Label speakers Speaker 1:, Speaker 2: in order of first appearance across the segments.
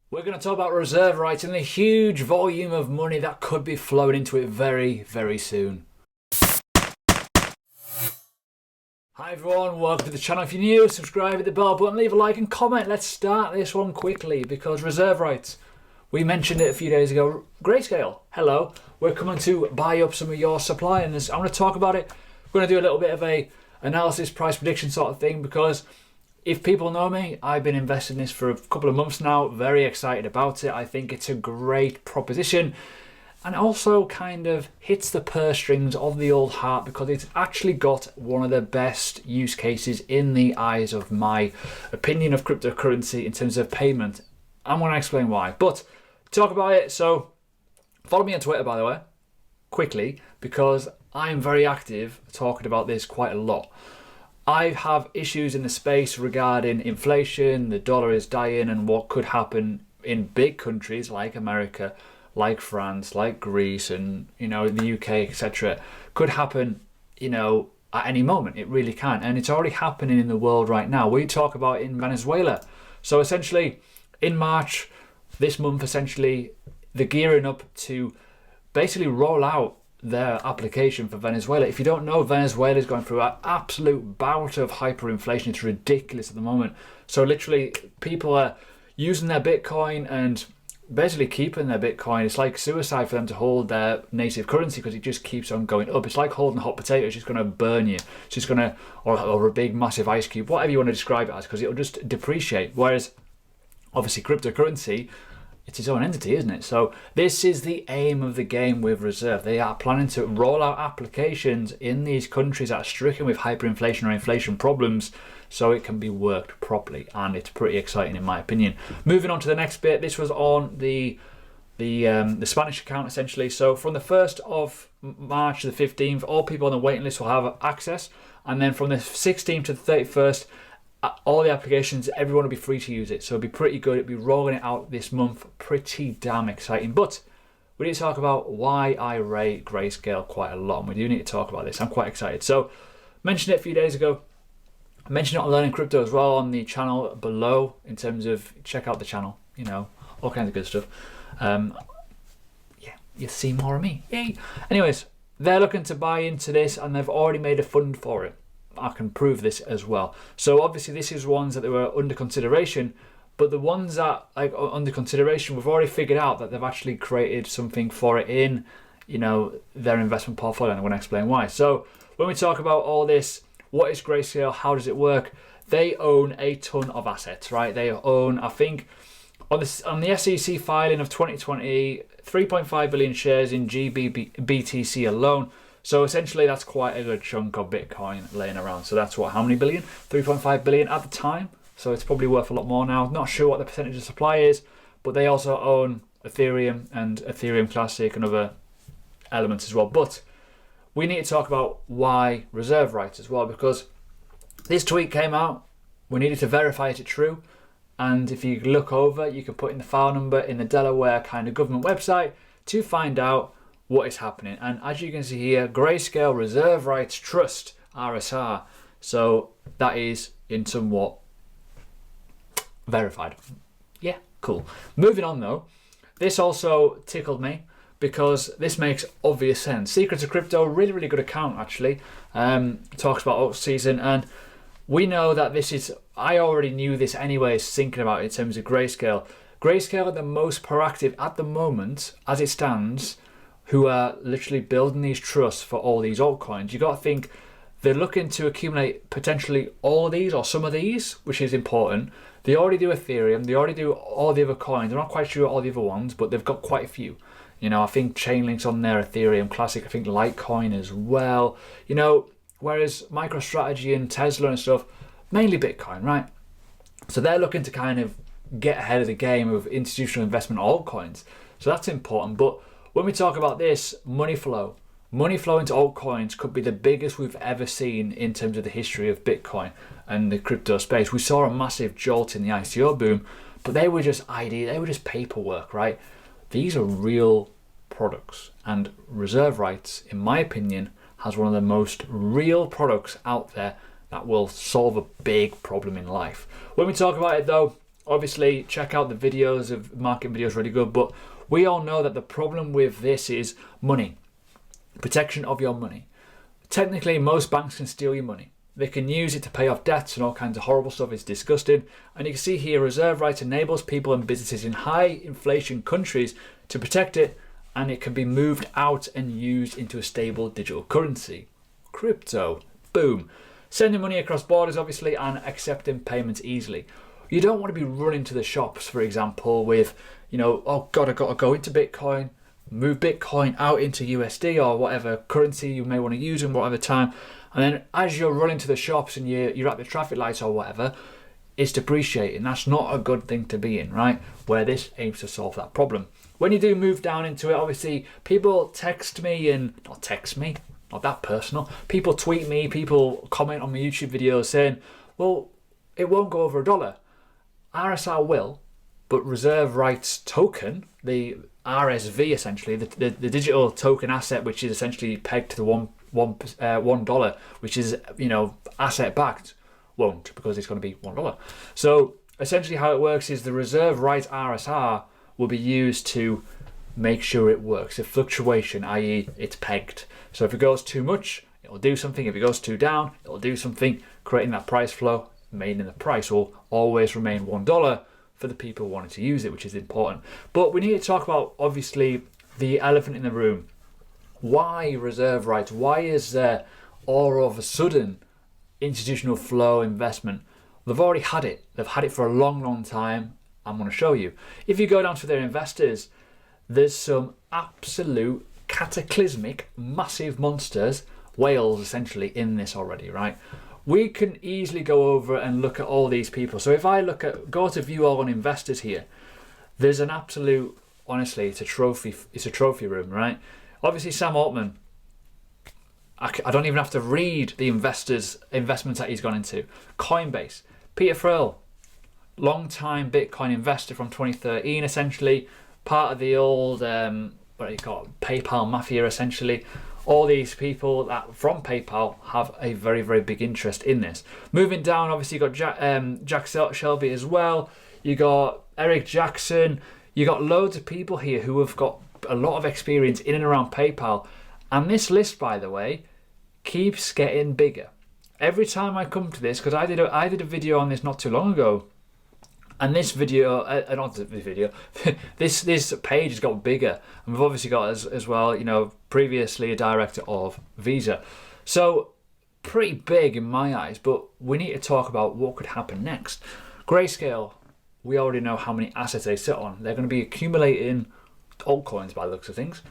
Speaker 1: We're going to talk about reserve rights and the huge volume of money that could be flowing into it very, very soon. Hi everyone, welcome to the channel. If you're new, subscribe, hit the bell button, leave a like and comment. Let's start this one quickly because reserve rights. We mentioned it a few days ago. Greyscale, hello. We're coming to buy up some of your supply and I'm going to talk about it. We're going to do a little bit of a analysis, price prediction sort of thing because if people know me, I've been investing in this for a couple of months now. Very excited about it. I think it's a great proposition and also kind of hits the purse strings of the old heart because it's actually got one of the best use cases in the eyes of my opinion of cryptocurrency in terms of payment. I'm going to explain why. But talk about it. So follow me on Twitter, by the way, quickly, because I'm very active talking about this quite a lot. I have issues in the space regarding inflation, the dollar is dying, and what could happen in big countries like America, like France, like Greece, and the UK, etc. Could happen, at any moment. It really can, and it's already happening in the world right now. We talk about it in Venezuela. So essentially, in March, this month, essentially, they're gearing up to basically roll out their application for Venezuela. If you don't know, Venezuela is going through an absolute bout of hyperinflation. It's ridiculous at the moment. So literally, people are using their Bitcoin and basically keeping their Bitcoin. It's like suicide for them to hold their native currency because it just keeps on going up. It's like holding a hot potato. It's just going to burn you. It's just going to, or a big massive ice cube, whatever you want to describe it as, because it'll just depreciate. Whereas, obviously, cryptocurrency, it's its own entity, isn't it? So this is the aim of the game with Reserve. They are planning to roll out applications in these countries that are stricken with hyperinflation or inflation problems so it can be worked properly. And it's pretty exciting in my opinion. Moving on to the next bit. This was on the Spanish account essentially. So from the 1st of March to the 15th, all people on the waiting list will have access. And then from the 16th to the 31st, all the applications, everyone will be free to use it. So it'll be pretty good. It'll be rolling it out this month. Pretty damn exciting. But we need to talk about why I rate Greyscale quite a lot. And we do need to talk about this. I'm quite excited. So mentioned it a few days ago. I mentioned it on Learning Crypto as well on the channel below in terms of check out the channel, all kinds of good stuff. You see more of me. Yay. Anyways, they're looking to buy into this and they've already made a fund for it. I can prove this as well. So obviously this is ones that they were under consideration, but the ones that are under consideration, we've already figured out that they've actually created something for it in, their investment portfolio, and I'm going to explain why. So when we talk about all this, what is Greyscale? How does it work? They own a ton of assets, right? They own, I think, on the SEC filing of 2020, 3.5 billion shares in GBTC alone. So essentially, that's quite a good chunk of Bitcoin laying around. So that's how many billion? 3.5 billion at the time. So it's probably worth a lot more now. Not sure what the percentage of supply is, but they also own Ethereum and Ethereum Classic and other elements as well. But we need to talk about why reserve rights as well, because this tweet came out. We needed to verify it true. And if you look over, you can put in the file number in the Delaware kind of government website to find out what is happening. And as you can see here, Greyscale Reserve Rights Trust, RSR. So that is in somewhat verified. Yeah, cool. Moving on though, this also tickled me because this makes obvious sense. Secrets of Crypto, really, really good account actually. Talks about alt season, and we know that this is, I already knew this anyways, thinking about it in terms of Greyscale. Greyscale are the most proactive at the moment, as it stands, who are literally building these trusts for all these altcoins. You got to think they're looking to accumulate potentially all of these or some of these, which is important. They already do Ethereum. They already do all the other coins. I'm not quite sure all the other ones, but they've got quite a few. I think Chainlink's on there, Ethereum Classic. I think Litecoin as well. Whereas MicroStrategy and Tesla and stuff, mainly Bitcoin, right? So they're looking to kind of get ahead of the game of institutional investment altcoins. So that's important. But when we talk about this, money flow into altcoins could be the biggest we've ever seen in terms of the history of Bitcoin and the crypto space. We saw a massive jolt in the ICO boom, but they were just paperwork, right? These are real products, and reserve rights, in my opinion, has one of the most real products out there that will solve a big problem in life. When we talk about it though, Obviously, check out the videos of market videos, really good. But we all know that the problem with this is money, protection of your money. Technically, most banks can steal your money. They can use it to pay off debts and all kinds of horrible stuff. It's disgusting. And you can see here, reserve rights enables people and businesses in high inflation countries to protect it, and it can be moved out and used into a stable digital currency. Crypto. Boom. Sending money across borders, obviously, and accepting payments easily. You don't want to be running to the shops, for example, with, oh God, I've got to go into Bitcoin, move Bitcoin out into USD or whatever currency you may want to use in whatever time. And then as you're running to the shops and you're at the traffic lights or whatever, it's depreciating. That's not a good thing to be in, right? Where this aims to solve that problem. When you do move down into it, obviously, people text me and, not text me, not that personal. People tweet me, people comment on my YouTube videos saying, well, it won't go over $1. RSR will, but reserve rights token, the RSV essentially, the digital token asset, which is essentially pegged to the $1, which is asset backed, won't, because it's going to be $1. So essentially how it works is the reserve rights RSR will be used to make sure it works. A fluctuation, i.e. it's pegged. So if it goes too much, it'll do something. If it goes too down, it'll do something, creating that price flow, meaning the price will always remain $1 for the people wanting to use it, which is important. But we need to talk about, obviously, the elephant in the room. Why reserve rights? Why is there all of a sudden institutional flow investment? They've already had it. They've had it for a long, long time. I'm going to show you. If you go down to their investors, there's some absolute cataclysmic, massive monsters, whales essentially, in this already, right? We can easily go over and look at all these people. So if I go to view all on investors here, there's an absolute, honestly, it's a trophy room, right? Obviously, Sam Altman, I don't even have to read the investments that he's gone into. Coinbase, Peter Thiel, long-time Bitcoin investor from 2013, essentially, part of the old, what do you call it, PayPal mafia, essentially. All these people that from PayPal have a very, very big interest in this. Moving down, obviously, you got Jack Shelby as well. You got Eric Jackson. You got loads of people here who have got a lot of experience in and around PayPal. And this list, by the way, keeps getting bigger. Every time I come to this, because I did a video on this not too long ago, and this video, this page has got bigger, and we've obviously got as well, previously a director of Visa, so pretty big in my eyes. But we need to talk about what could happen next. Greyscale, we already know how many assets they sit on. They're going to be accumulating altcoins by the looks of things.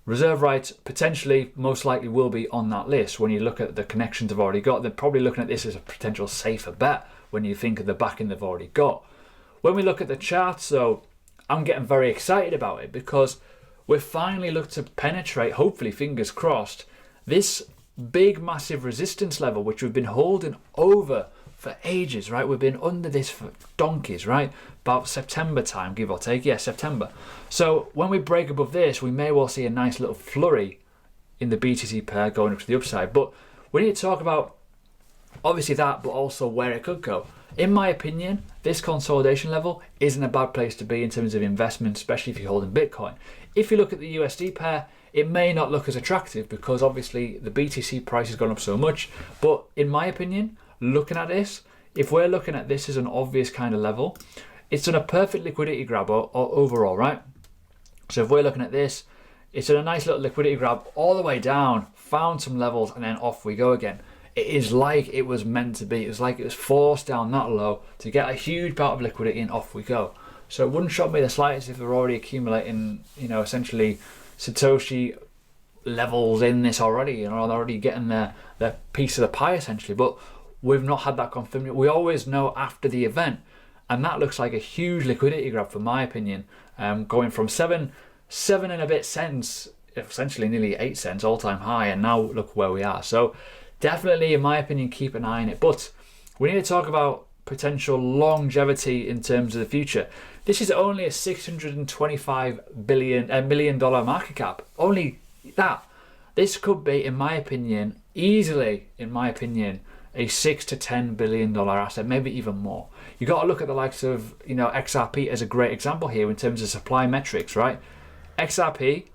Speaker 1: Reserve rights potentially, most likely, will be on that list. When you look at the connections they've already got, they're probably looking at this as a potential safer bet when you think of the backing they've already got. When we look at the charts, though, I'm getting very excited about it because we've finally looked to penetrate, hopefully, fingers crossed, this big, massive resistance level, which we've been holding over for ages, right? We've been under this for donkeys, right? About September time, give or take. Yeah, September. So when we break above this, we may well see a nice little flurry in the BTC pair going up to the upside. But we need to talk about, obviously, that, but also where it could go. In my opinion, this consolidation level isn't a bad place to be in terms of investment, especially if you're holding Bitcoin. If you look at the USD pair, it may not look as attractive because obviously the BTC price has gone up so much. But in my opinion, looking at this, if we're looking at this as an obvious kind of level, it's done a perfect liquidity grab overall, right? So if we're looking at this, it's done a nice little liquidity grab all the way down, found some levels, and then off we go again. It is like it was meant to be. It was like it was forced down that low to get a huge bout of liquidity, and off we go. So it wouldn't shock me the slightest if they're already accumulating, essentially Satoshi levels in this already. They're already getting their piece of the pie, essentially. But we've not had that confirmed. We always know after the event, and that looks like a huge liquidity grab, for my opinion. Going from seven and a bit cents, essentially nearly 8 cents, all-time high, and now look where we are. So definitely, in my opinion, keep an eye on it. But we need to talk about potential longevity in terms of the future. This is only a $625 million market cap. Only that. This could be, in my opinion, easily, a a $6 to $10 billion asset, maybe even more. You got to look at the likes of, XRP as a great example here in terms of supply metrics, right? XRP,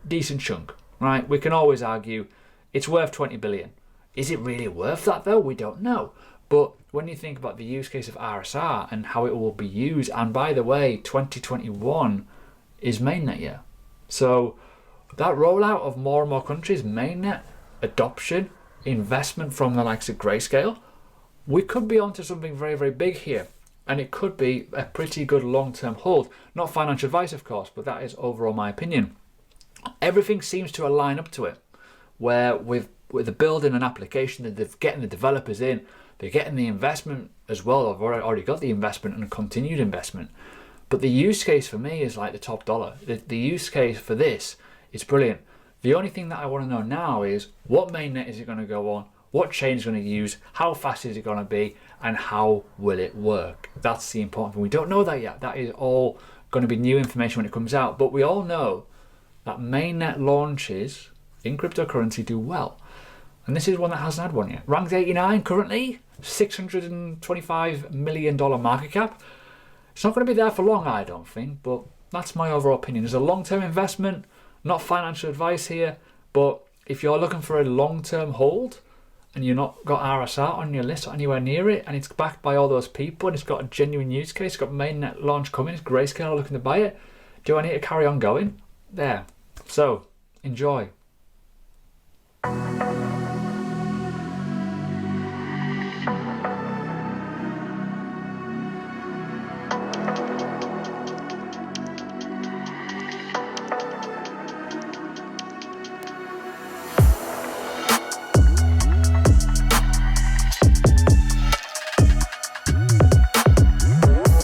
Speaker 1: decent chunk, right? We can always argue it's worth 20 billion. Is it really worth that though? We don't know. But when you think about the use case of RSR and how it will be used, and by the way, 2021 is mainnet year. So that rollout of more and more countries, mainnet, adoption, investment from the likes of Greyscale, we could be onto something very, very big here. And it could be a pretty good long-term hold. Not financial advice, of course, but that is overall my opinion. Everything seems to align up to it, where with the building an application, they're getting the developers in, they're getting the investment as well. I've already got the investment and continued investment. But the use case for me is like the top dollar. The use case for this is brilliant. The only thing that I want to know now is what mainnet is it going to go on? What chain is going to use? How fast is it going to be? And how will it work? That's the important thing. We don't know that yet. That is all going to be new information when it comes out. But we all know that mainnet launches in cryptocurrency do well. And this is one that hasn't had one yet. Ranked 89 currently, $625 million market cap. It's not going to be there for long, I don't think, but that's my overall opinion. There's a long-term investment, not financial advice here, but if you're looking for a long-term hold and you're not got RSR on your list or anywhere near it, and it's backed by all those people and it's got a genuine use case, it's got mainnet launch coming, it's Greyscale looking to buy it, do I need to carry on going? There. So, enjoy.